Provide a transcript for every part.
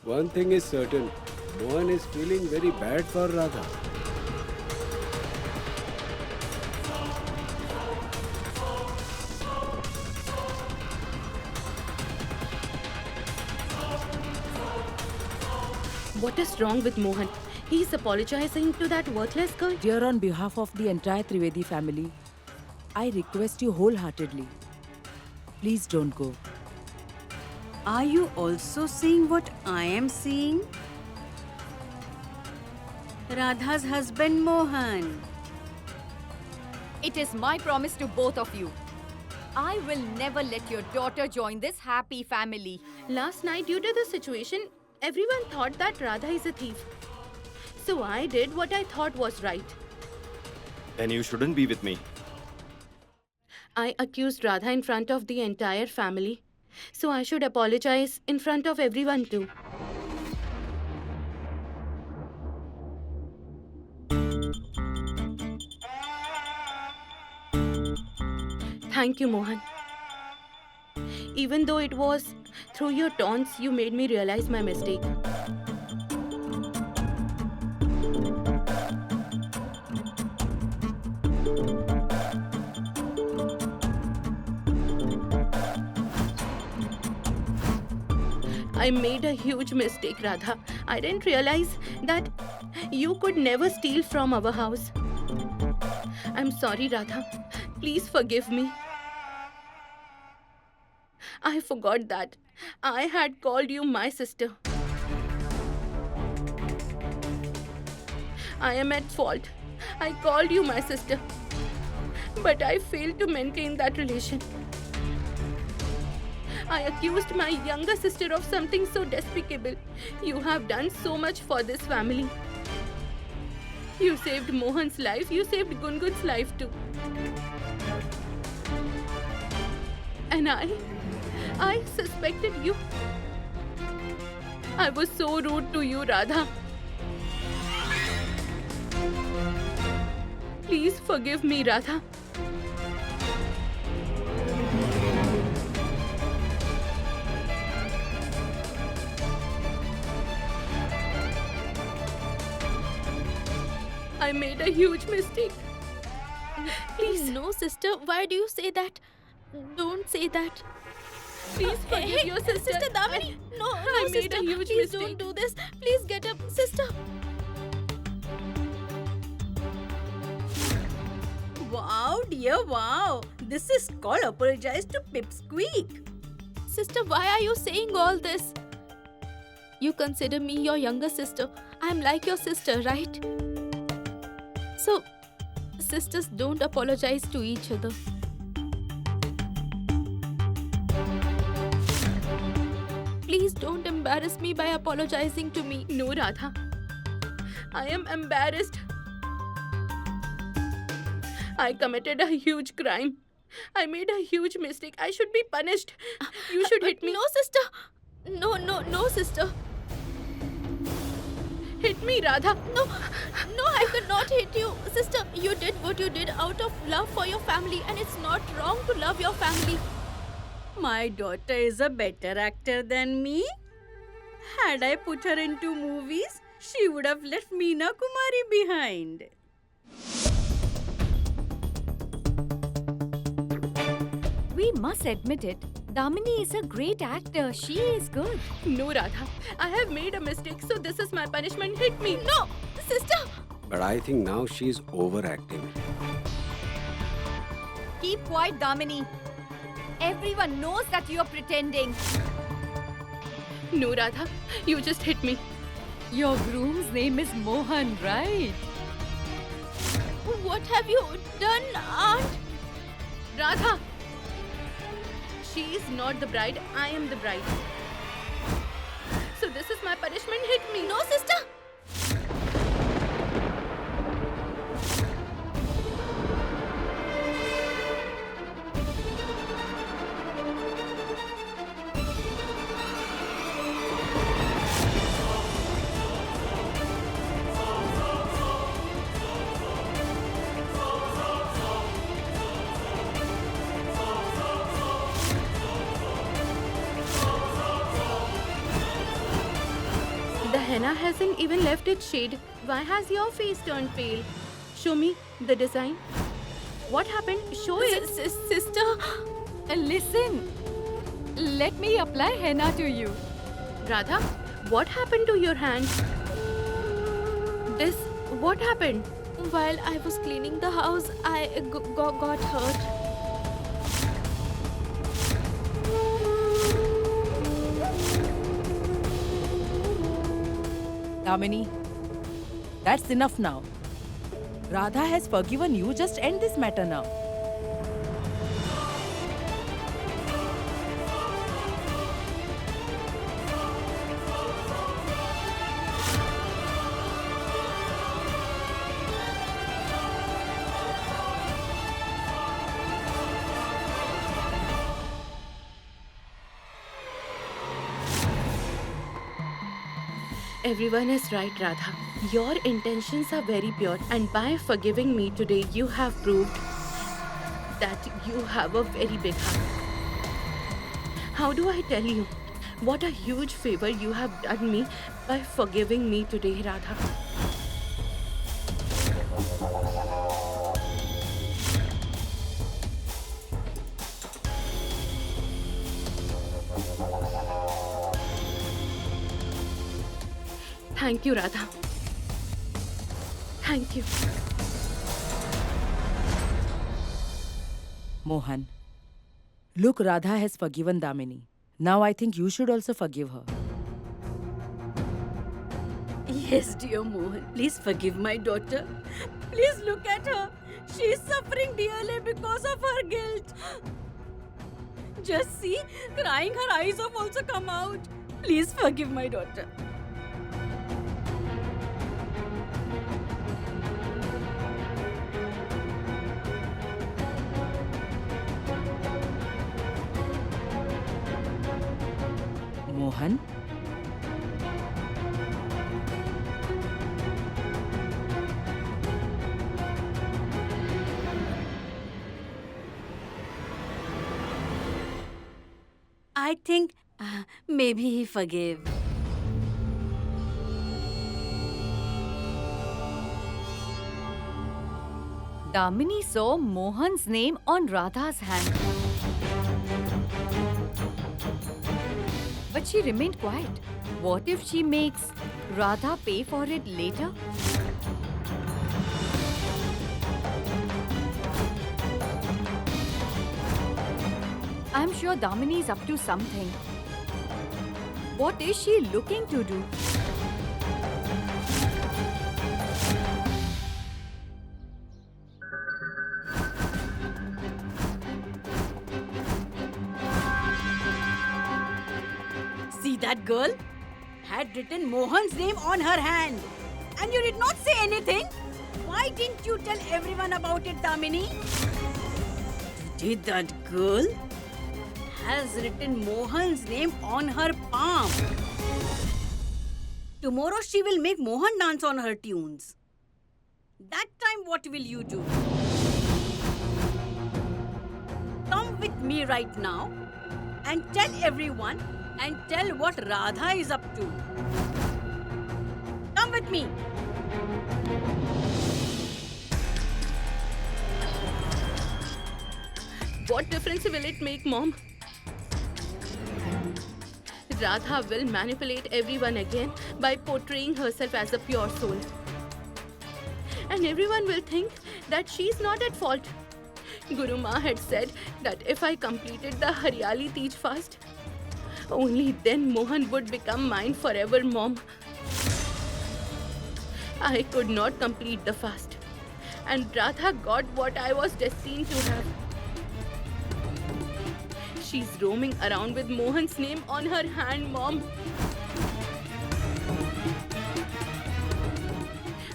One thing is certain, Mohan is feeling very bad for Radha. What is wrong with Mohan? He's apologizing to that worthless girl. Dear, on behalf of the entire Trivedi family, I request you wholeheartedly. Please don't go. Are you also seeing what I am seeing? Radha's husband Mohan. It is my promise to both of you. I will never let your daughter join this happy family. Last night, due to the situation, everyone thought that Radha is a thief. So I did what I thought was right. Then you shouldn't be with me. I accused Radha in front of the entire family. So I should apologize in front of everyone too. Thank you, Mohan. Even though it was through your taunts you made me realize my mistake. I made a huge mistake, Radha. I didn't realize that you could never steal from our house. I'm sorry, Radha. Please forgive me. I forgot that. I had called you my sister. I am at fault. I called you my sister. But I failed to maintain that relation. I accused my younger sister of something so despicable. You have done so much for this family. You saved Mohan's life. You saved Gungun's life too. And I suspected you. I was so rude to you, Radha. Please forgive me, Radha. I made a huge mistake. Please. No, sister. Why do you say that? Don't say that. Please forgive your sister. Sister Damini. No, I made sister. a huge Please mistake. don't do this. Please get up, sister. Wow, dear, wow. This is called apologize to Pipsqueak. Sister, why are you saying all this? You consider me your younger sister. I'm like your sister, right? So, sisters don't apologize to each other. Please don't embarrass me by apologizing to me. No, Radha. I am embarrassed. I committed a huge crime. I made a huge mistake. I should be punished. You should hit me. No, sister. No, sister. Hit me, Radha. No, I could not hit you. Sister, you did what you did out of love for your family, and it's not wrong to love your family. My daughter is a better actor than me. Had I put her into movies, she would have left Meena Kumari behind. We must admit it. Damini is a great actor. She is good. No, Radha. I have made a mistake, so this is my punishment. Hit me. No, sister. But I think now she's overacting. Keep quiet, Damini. Everyone knows that you are pretending. No, Radha. You just hit me. Your groom's name is Mohan, right? What have you done, Aunt? Radha. She is not the bride. I am the bride. So this is my punishment. Hit me. No, sister. The henna hasn't even left its shade. Why has your face turned pale? Show me the design. What happened? Show it. Sister, Listen. Let me apply henna to you. Radha, what happened to your hand? This, what happened? while I was cleaning the house, I got hurt. Damini, that's enough now. Radha has forgiven you. Just end this matter now. Everyone is right, Radha. Your intentions are very pure, and by forgiving me today, you have proved that you have a very big heart. How do I tell you what a huge favor you have done me by forgiving me today, Radha? Thank you, Radha. Thank you. Mohan, look, Radha has forgiven Damini. Now I think you should also forgive her. Yes, dear Mohan. Please forgive my daughter. Please look at her. She is suffering dearly because of her guilt. Just see, crying, her eyes have also come out. Please forgive my daughter. Mohan? I think maybe he forgave. Damini saw Mohan's name on Radha's hand. But she remained quiet. What if she makes Radha pay for it later? I'm sure Damini is up to something. What is she looking to do? See that girl? Had written Mohan's name on her hand. And you did not say anything? Why didn't you tell everyone about it, Damini? Today that girl has written Mohan's name on her palm. Tomorrow she will make Mohan dance on her tunes. That time what will you do? Come with me right now and tell everyone and tell what Radha is up to. Come with me. What difference will it make, Mom? Radha will manipulate everyone again by portraying herself as a pure soul. And everyone will think that she's not at fault. Guru Ma had said that if I completed the Haryali Teej fast, only then Mohan would become mine forever, Mom. I could not complete the fast. And Radha got what I was destined to have. She's roaming around with Mohan's name on her hand, Mom.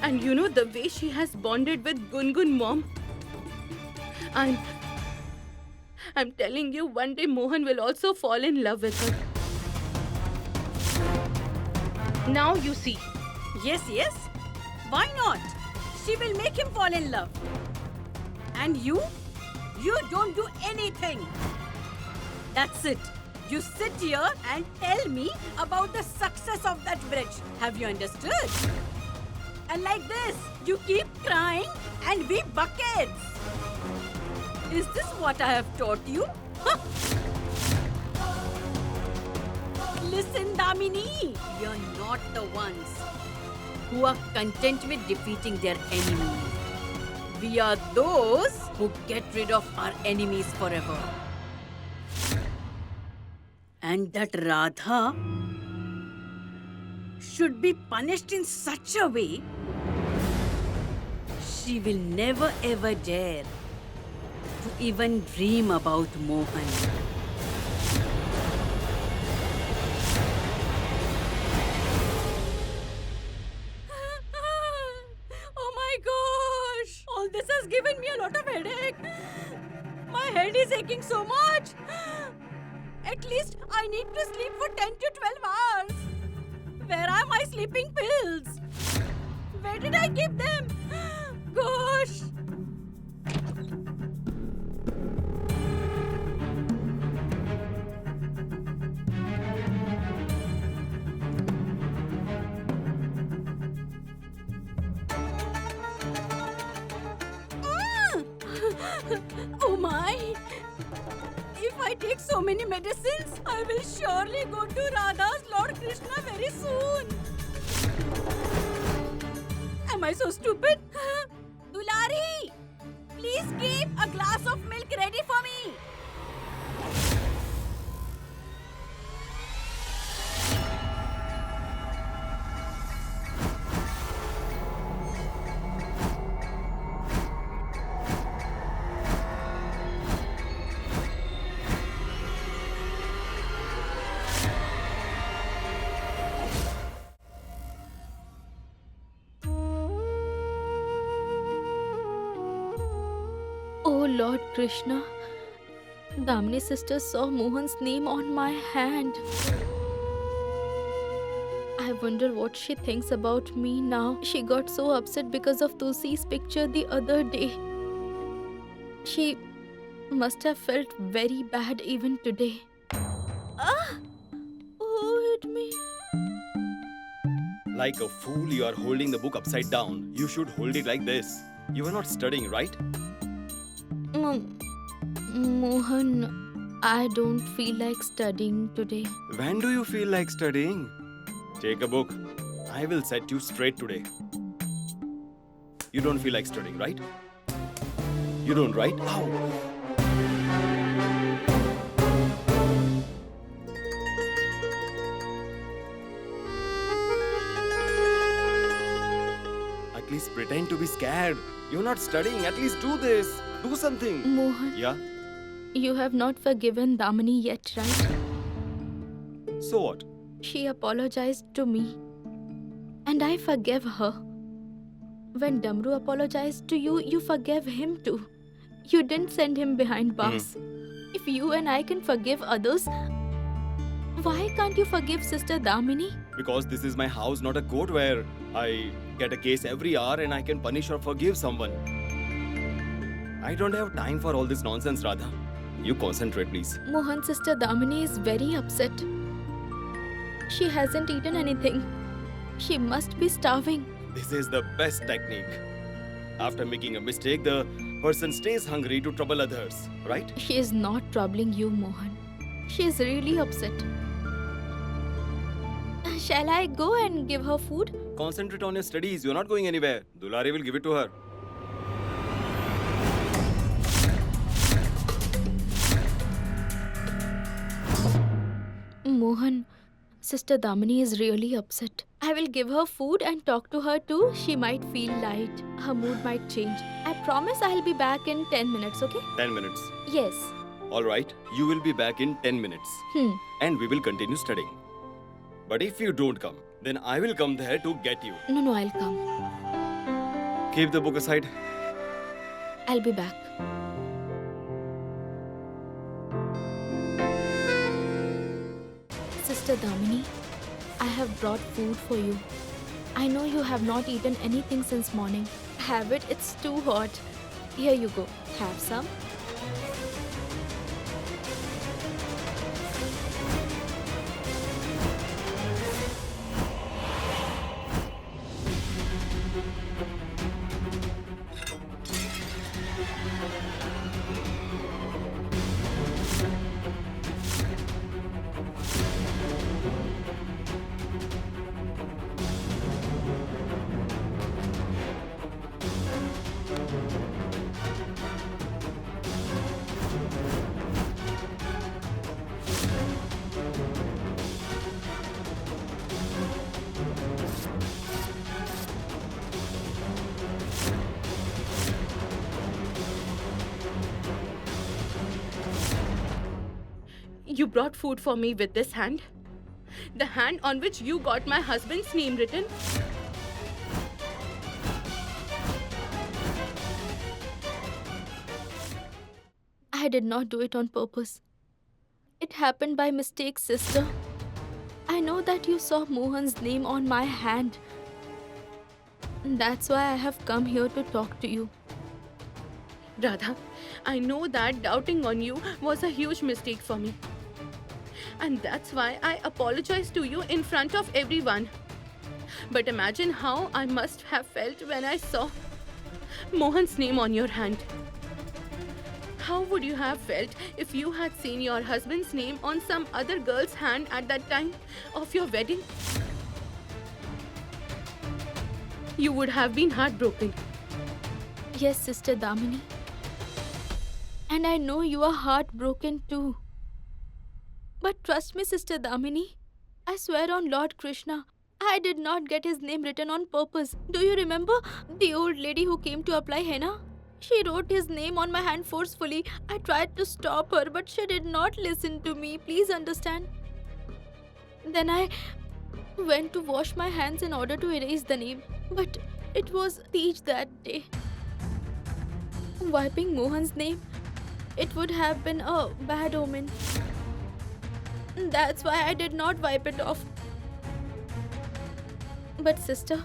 And you know the way she has bonded with Gungun, Mom. I'm telling you, one day Mohan will also fall in love with her. Now you see. Yes, yes. Why not? She will make him fall in love. And you? You don't do anything. That's it. You sit here and tell me about the success of that bridge. Have you understood? And like this, you keep crying and we buckets. Is this what I have taught you? Huh? Listen, Damini, you're not the ones who are content with defeating their enemies. We are those who get rid of our enemies forever. And that Radha should be punished in such a way she will never ever dare to even dream about Mohan. Oh my gosh! All this has given me a lot of headache. My head is aching so much. At least I need to sleep for 10 to 12 hours. Where are my sleeping pills? Where did I keep them? Gosh! Oh my! If I take so many medicines, I will surely go to Radha's Lord Krishna very soon. Am I so stupid? Dulari! Please keep a glass of milk ready for me. Oh Lord Krishna, Damini's sister saw Mohan's name on my hand. I wonder what she thinks about me now. She got so upset because of Tulsi's picture the other day. She must have felt very bad even today. Ah! Who hit me? Like a fool, you are holding the book upside down. You should hold it like this. You are not studying, right? Mohan, I don't feel like studying today. When do you feel like studying? Take a book. I will set you straight today. You don't feel like studying, right? You don't, right? Ow! At least pretend to be scared. You're not studying. At least do this. Do something. Mohan, Yeah? you have not forgiven Damini yet, right? So what? She apologized to me. And I forgave her. When Damru apologized to you, you forgave him too. You didn't send him behind bars. If you and I can forgive others, why can't you forgive Sister Damini? Because this is my house, not a court where I get a case every hour and I can punish or forgive someone. I don't have time for all this nonsense, Radha. You concentrate, please. Mohan's sister Damini is very upset. She hasn't eaten anything. She must be starving. This is the best technique. After making a mistake, the person stays hungry to trouble others, right? She is not troubling you, Mohan. She is really upset. Shall I go and give her food? Concentrate on your studies. You're not going anywhere. Dulari will give it to her. Mohan, Sister Damini is really upset. I will give her food and talk to her too. She might feel light. Her mood might change. I promise I'll be back in 10 minutes, okay? 10 minutes. Yes. Alright, you will be back in 10 minutes. And we will continue studying. But if you don't come, then I will come there to get you. No, I'll come. Keep the book aside. I'll be back. Sister Damini, I have brought food for you. I know you have not eaten anything since morning. Have it, it's too hot. Here you go. Have some. You brought food for me with this hand? The hand on which you got my husband's name written? I did not do it on purpose. It happened by mistake, sister. I know that you saw Mohan's name on my hand. That's why I have come here to talk to you. Radha, I know that doubting on you was a huge mistake for me. And that's why I apologize to you in front of everyone. But imagine how I must have felt when I saw Mohan's name on your hand. How would you have felt if you had seen your husband's name on some other girl's hand at that time of your wedding? You would have been heartbroken. Yes, Sister Damini. And I know you are heartbroken too. But trust me, Sister Damini. I swear on Lord Krishna, I did not get his name written on purpose. Do you remember the old lady who came to apply henna? She wrote his name on my hand forcefully. I tried to stop her, but she did not listen to me. Please understand. Then I went to wash my hands in order to erase the name. But it was Tej that day. Wiping Mohan's name, it would have been a bad omen. That's why I did not wipe it off. But sister,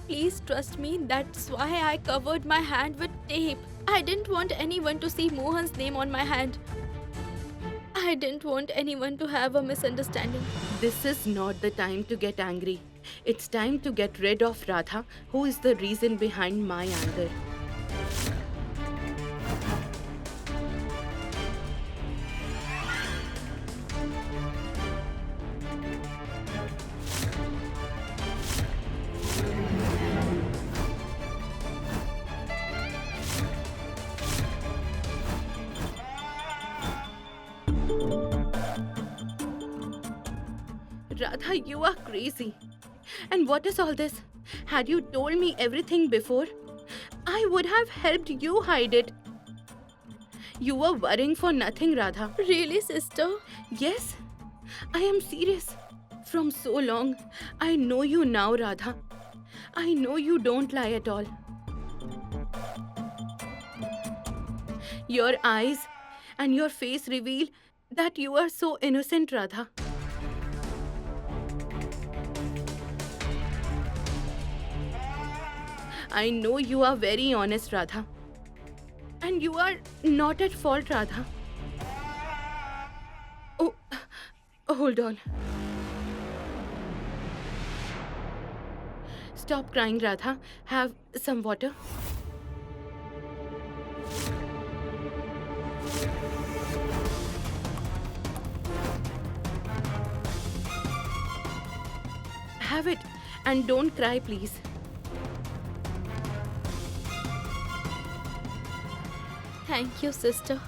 please trust me, that's why I covered my hand with tape. I didn't want anyone to see Mohan's name on my hand. I didn't want anyone to have a misunderstanding. This is not the time to get angry. It's time to get rid of Radha, who is the reason behind my anger. Radha, you are crazy. And what is all this? Had you told me everything before, I would have helped you hide it. You were worrying for nothing, Radha. Really, sister? Yes, I am serious. From so long, I know you now, Radha. I know you don't lie at all. Your eyes and your face reveal that you are so innocent, Radha. I know you are very honest, Radha. And you are not at fault, Radha. Oh, hold on. Stop crying, Radha. Have some water. Have it and don't cry, please. Thank you, sister.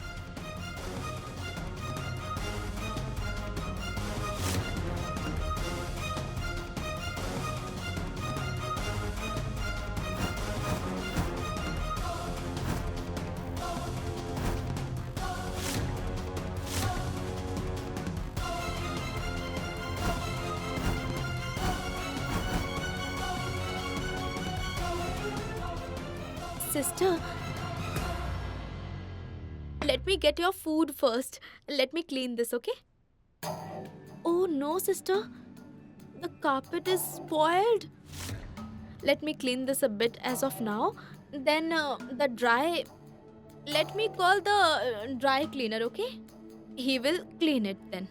Sister, let me get your food first. Let me clean this, okay? Oh no, sister. The carpet is spoiled. Let me clean this a bit as of now. Then the dry... Let me call the dry cleaner, okay? He will clean it then.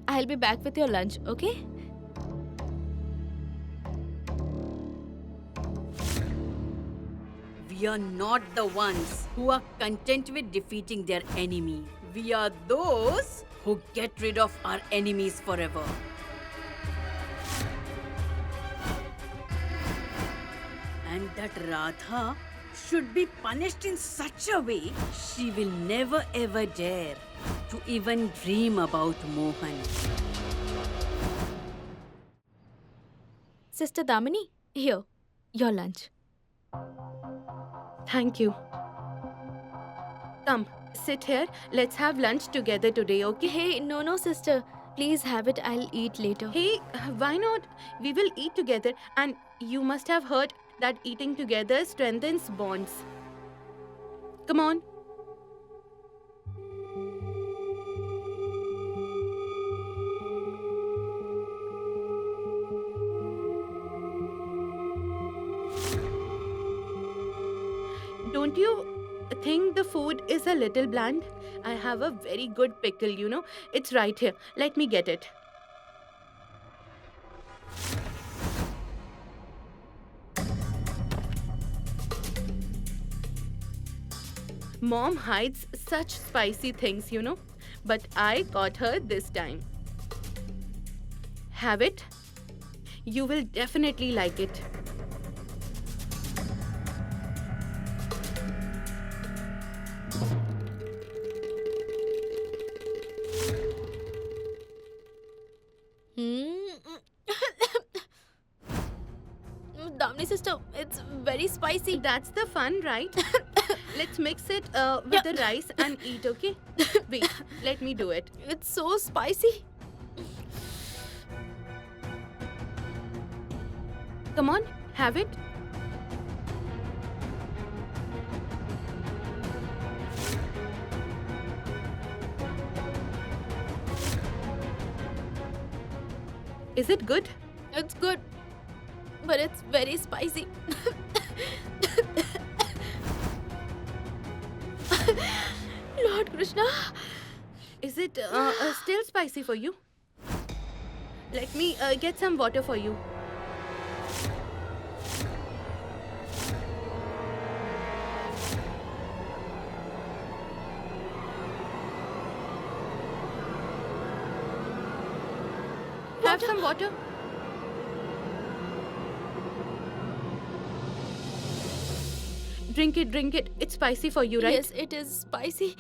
I'll be back with your lunch, okay? We are not the ones who are content with defeating their enemy. We are those who get rid of our enemies forever. And that Radha should be punished in such a way she will never ever dare to even dream about Mohan. Sister Damini, here, your lunch. Thank you. Come, sit here. Let's have lunch together today, okay? Hey, no, sister. Please have it. I'll eat later. Hey, why not? We will eat together, and you must have heard that eating together strengthens bonds. Come on. Don't you think the food is a little bland? I have a very good pickle, you know. It's right here. Let me get it. Mom hides such spicy things, you know. But I caught her this time. Have it? You will definitely like it. Damni sister, it's very spicy. That's the fun, right? Let's mix it with the rice and eat, okay? Wait, let me do it. It's so spicy. Come on, have it. Is it good? It's good, but it's very spicy. Lord Krishna. Is it still spicy for you? Let me get some water for you. Have some water. Drink it, drink it. It's spicy for you, right? Yes, it is spicy.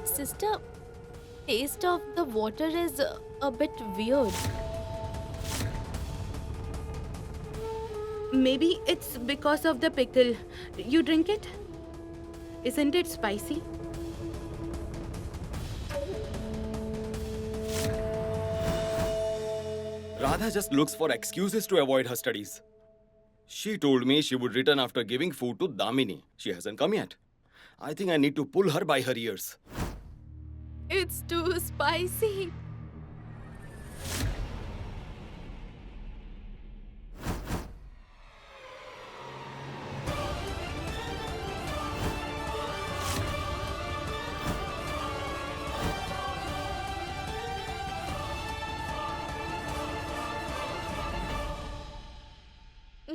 Sister, taste of the water is a bit weird. Maybe it's because of the pickle. You drink it? Isn't it spicy? Radha just looks for excuses to avoid her studies. She told me she would return after giving food to Damini. She hasn't come yet. I think I need to pull her by her ears. It's too spicy.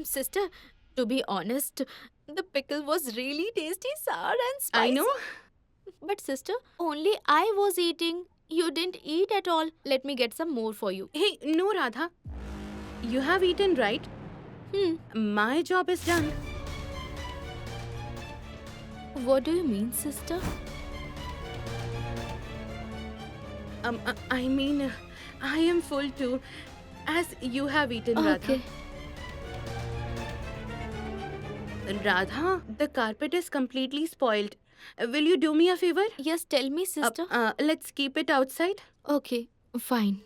Sister, to be honest, the pickle was really tasty, sour and spicy. I know. But sister, only I was eating. You didn't eat at all. Let me get some more for you. Hey, no, Radha. You have eaten, right? My job is done. What do you mean, sister? I mean, I am full too, as you have eaten, Radha. Okay. Radha, the carpet is completely spoiled. Will you do me a favor? Yes, tell me, sister. Let's keep it outside. Okay, fine.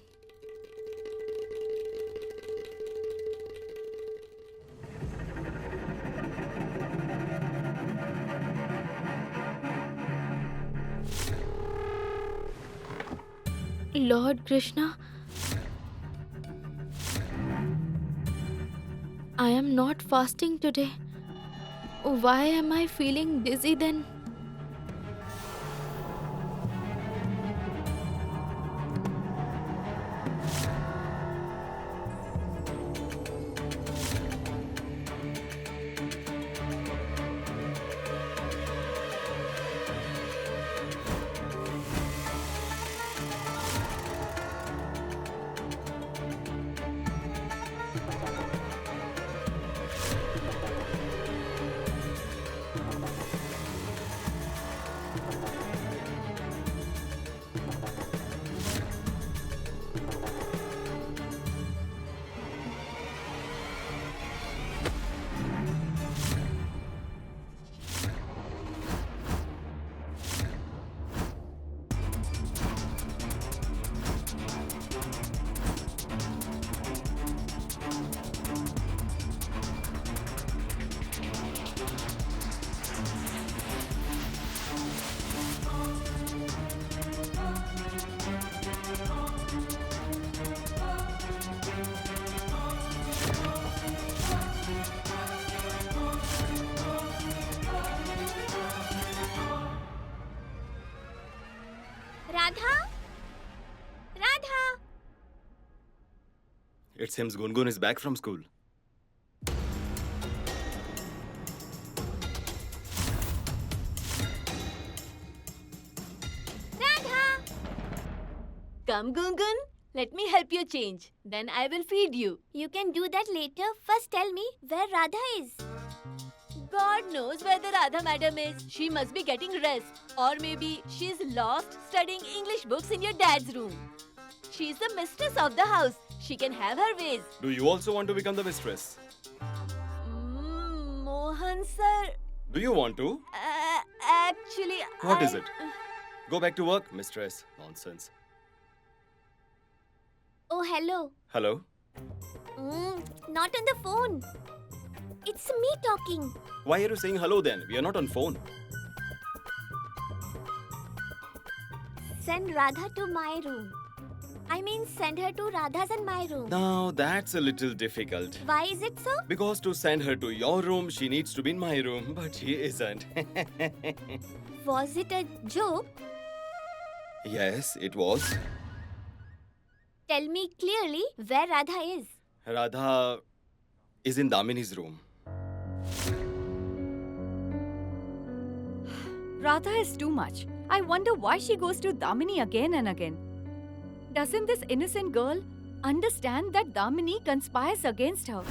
Lord Krishna, I am not fasting today. Why am I feeling dizzy then? Radha? Radha? It seems Gungun is back from school. Radha? Come, Gungun. Let me help you change. Then I will feed you. You can do that later. First tell me where Radha is. God knows where the Radha madam is. She must be getting rest. Or maybe she's lost studying English books in your dad's room. She's the mistress of the house. She can have her ways. Do you also want to become the mistress? Mohan sir, Do you want to? actually, What is it? Go back to work, mistress. Nonsense. Oh, hello. Hello? Not on the phone. It's me talking. Why are you saying hello then? We are not on phone. Send Radha to my room. I mean, send her to Radha's and my room. Now that's a little difficult. Why is it so? Because to send her to your room, she needs to be in my room, but she isn't. Was it a joke? Yes, it was. Tell me clearly where Radha is. Radha is in Damini's room. Radha is too much. I wonder why she goes to Damini again and again. Doesn't this innocent girl understand that Damini conspires against her?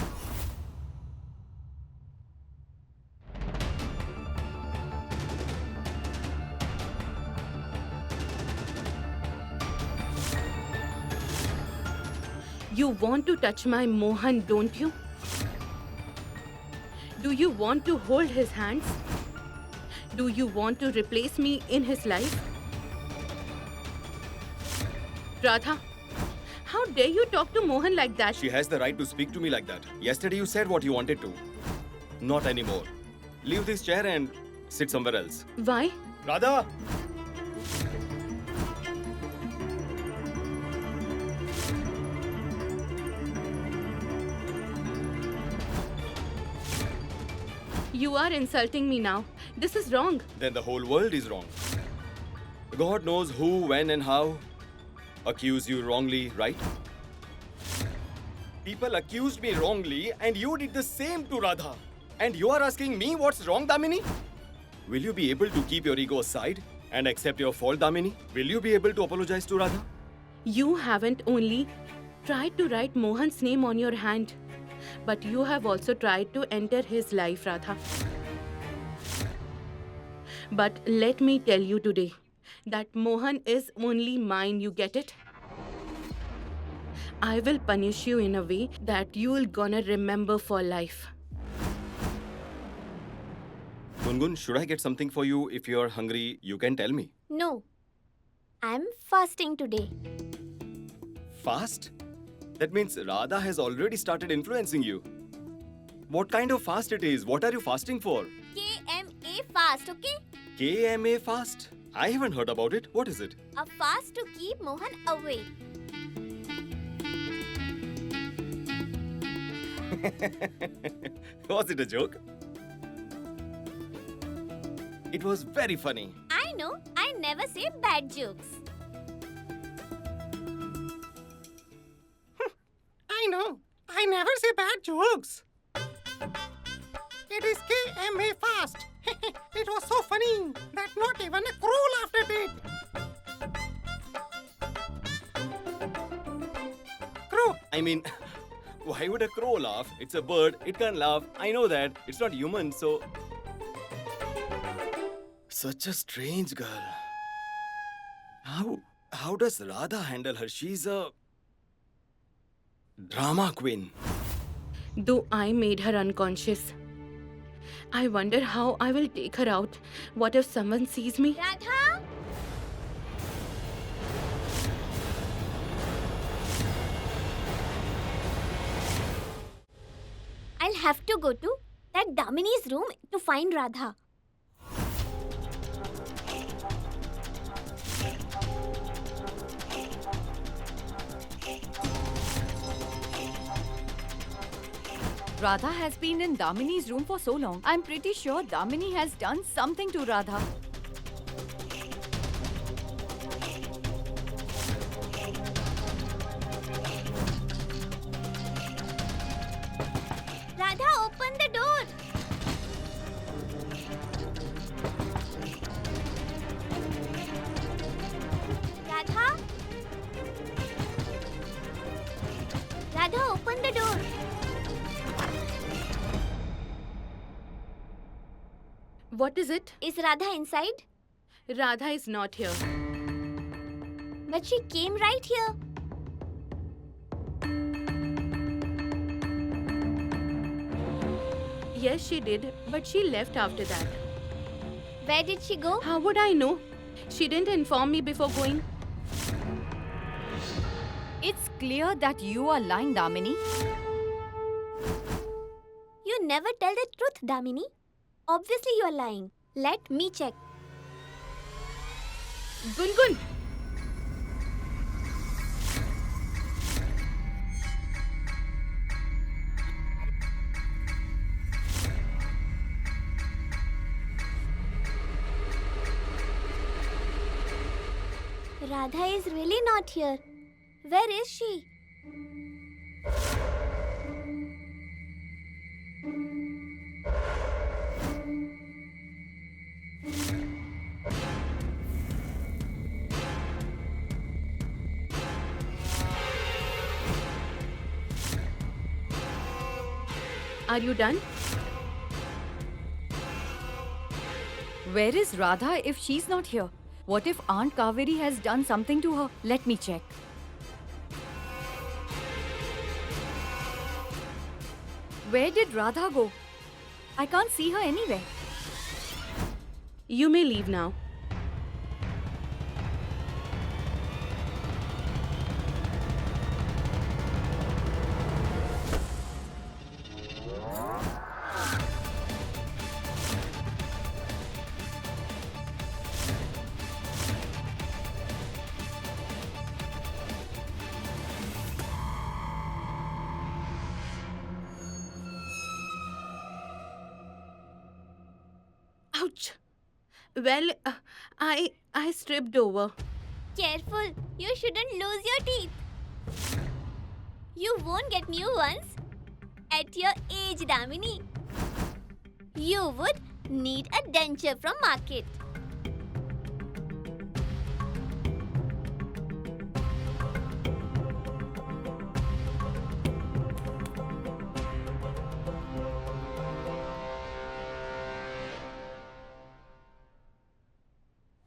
You want to touch my Mohan, don't you? Do you want to hold his hands? Do you want to replace me in his life? Radha, how dare you talk to Mohan like that? She has the right to speak to me like that. Yesterday you said what you wanted to. Not anymore. Leave this chair and sit somewhere else. Why? Radha! You are insulting me now. This is wrong. Then the whole world is wrong. God knows who, when and how accuse you wrongly, right? People accused me wrongly and you did the same to Radha. And you are asking me what's wrong, Damini? Will you be able to keep your ego aside and accept your fault, Damini? Will you be able to apologize to Radha? You haven't only tried to write Mohan's name on your hand, but you have also tried to enter his life, Radha. But let me tell you today that Mohan is only mine, you get it? I will punish you in a way that you'll gonna remember for life. Gungun, should I get something for you? If you're hungry, you can tell me. No. I'm fasting today. Fast? That means Radha has already started influencing you. What kind of fast it is? What are you fasting for? KMA fast, okay? KMA fast? I haven't heard about it. What is it? A fast to keep Mohan away. Was it a joke? It was very funny. I know, I never say bad jokes. I know. I never say bad jokes. It is KMA fast. It was so funny that not even a crow laughed at it. Crow. I mean, why would a crow laugh? It's a bird. It can't laugh. I know that. It's not human, so... Such a strange girl. How does Radha handle her? She's a... drama queen. Though I made her unconscious, I wonder how I will take her out. What if someone sees me? Radha? I'll have to go to that Damini's room to find Radha. Radha has been in Damini's room for so long. I'm pretty sure Damini has done something to Radha. Radha, open the door. What is it? Is Radha inside? Radha is not here. But she came right here. Yes, she did, but she left after that. Where did she go? How would I know? She didn't inform me before going. It's clear that you are lying, Damini. You never tell the truth, Damini. Obviously you are lying. Let me check. Gungun! Radha is really not here. Where is she? Are you done? Where is Radha if she's not here? What if Aunt Kaveri has done something to her? Let me check. Where did Radha go? I can't see her anywhere. You may leave now. Ouch! Well, I stripped over. Careful, you shouldn't lose your teeth. You won't get new ones at your age, Damini. You would need a denture from market.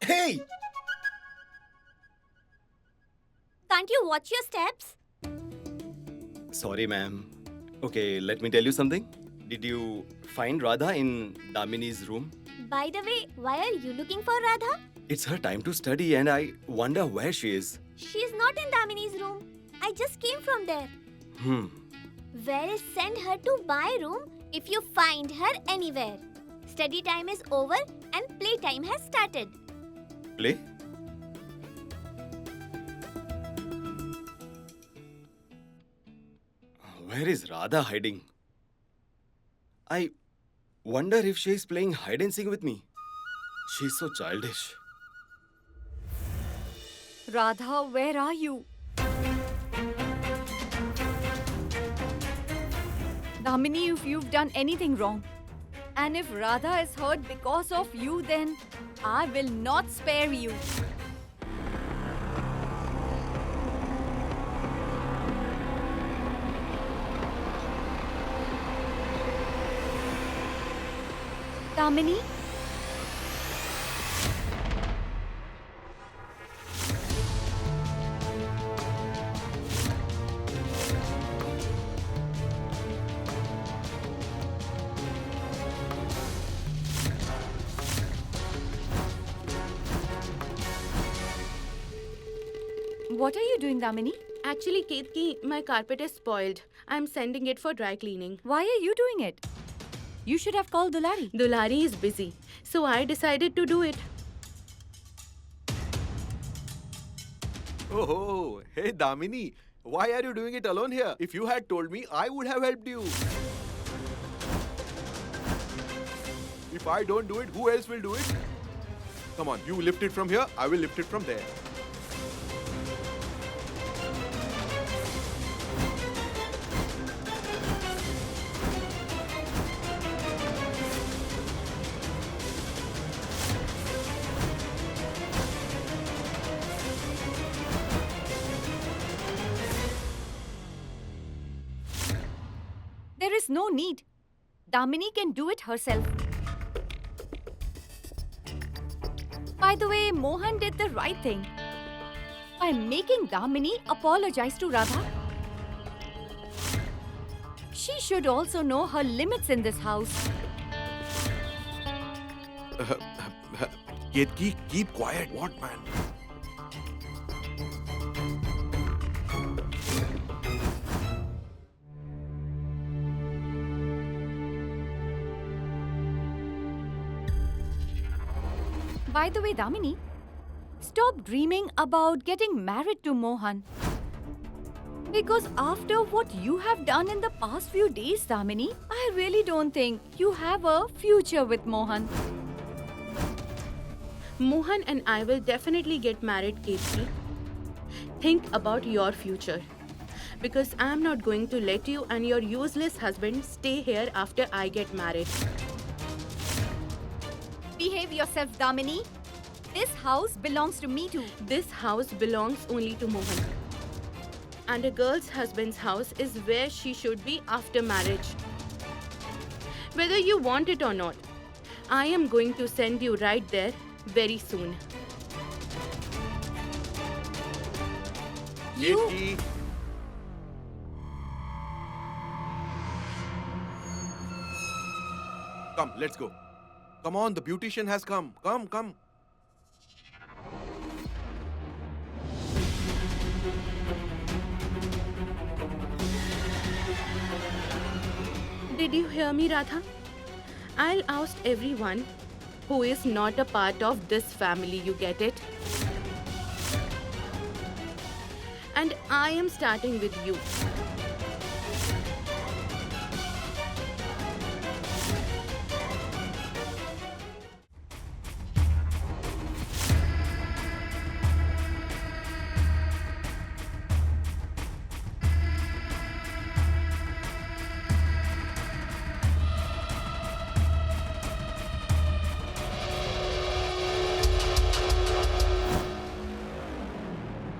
Hey! Can't you watch your steps? Sorry, ma'am. Okay, let me tell you something. Did you find Radha in Damini's room? By the way, why are you looking for Radha? It's her time to study and I wonder where she is. She's not in Damini's room. I just came from there. Well, send her to my room if you find her anywhere. Study time is over and play time has started. Play? Where is Radha hiding? I wonder if she is playing hide and seek with me. She's so childish. Radha, where are you? Damini, if you've done anything wrong, and if Radha is hurt because of you, then I will not spare you. Damini? What are you doing, Damini? Actually, Ketki, my carpet is spoiled. I'm sending it for dry cleaning. Why are you doing it? You should have called Dulari. Dulari is busy, so I decided to do it. Oh, hey Damini, why are you doing it alone here? If you had told me, I would have helped you. If I don't do it, who else will do it? Come on, you lift it from here, I will lift it from there. is no need. Damini can do it herself. By the way, Mohan did the right thing by making Damini apologize to Radha. She should also know her limits in this house. Ketki, keep quiet. What, man? By the way, Damini, stop dreaming about getting married to Mohan. Because after what you have done in the past few days, Damini, I really don't think you have a future with Mohan. Mohan and I will definitely get married, Ketki. Think about your future. Because I'm not going to let you and your useless husband stay here after I get married. Behave yourself, Damini. This house belongs to me too. This house belongs only to Mohan. And a girl's husband's house is where she should be after marriage. Whether you want it or not, I am going to send you right there very soon. Ketki. Come, let's go. Come on, the beautician has come. Come, come. Did you hear me, Radha? I'll oust everyone who is not a part of this family, you get it? And I am starting with you.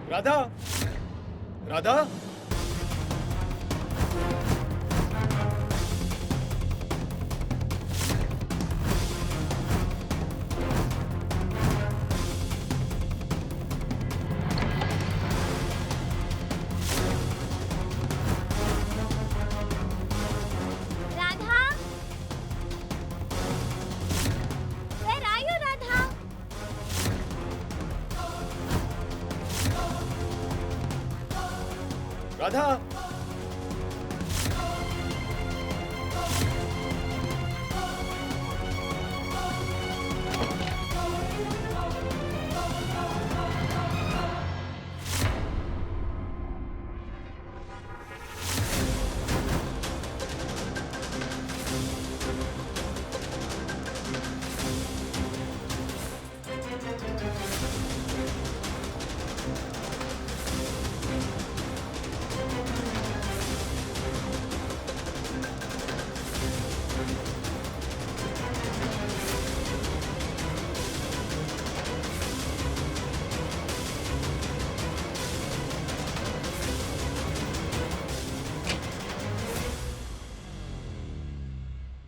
Radha! Radha! Radha? Where are you, Radha? Radha!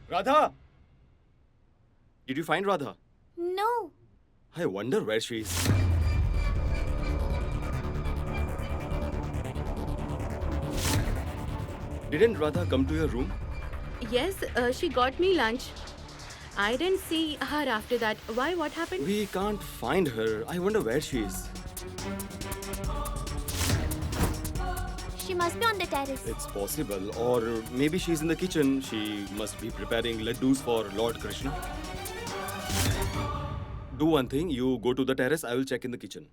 Radha! Did you find Radha? No. I wonder where she is. Didn't Radha come to your room? Yes, she got me lunch. I didn't see her after that. Why? What happened? We can't find her. I wonder where she is. She must be on the terrace. It's possible. Or maybe she's in the kitchen. She must be preparing laddus for Lord Krishna. Do one thing. You go to the terrace. I will check in the kitchen.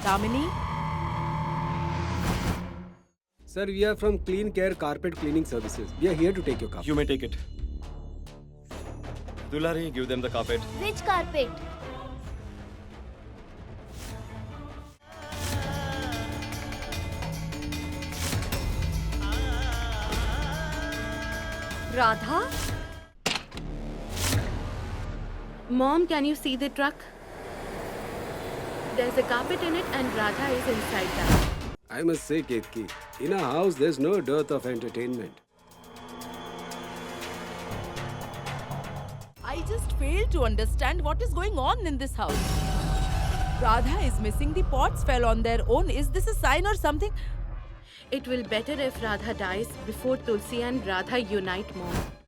Damini? Sir, we are from Clean Care Carpet Cleaning Services. We are here to take your carpet. You may take it. Dulari, give them the carpet. Which carpet? Radha? Mom, can you see the truck? There's a carpet in it and Radha is inside that. I must say, Ketki, in a house there's no dearth of entertainment. I just fail to understand what is going on in this house. Radha is missing. The pots fell on their own. Is this a sign or something? It will better if Radha dies before Tulsi and Radha unite more.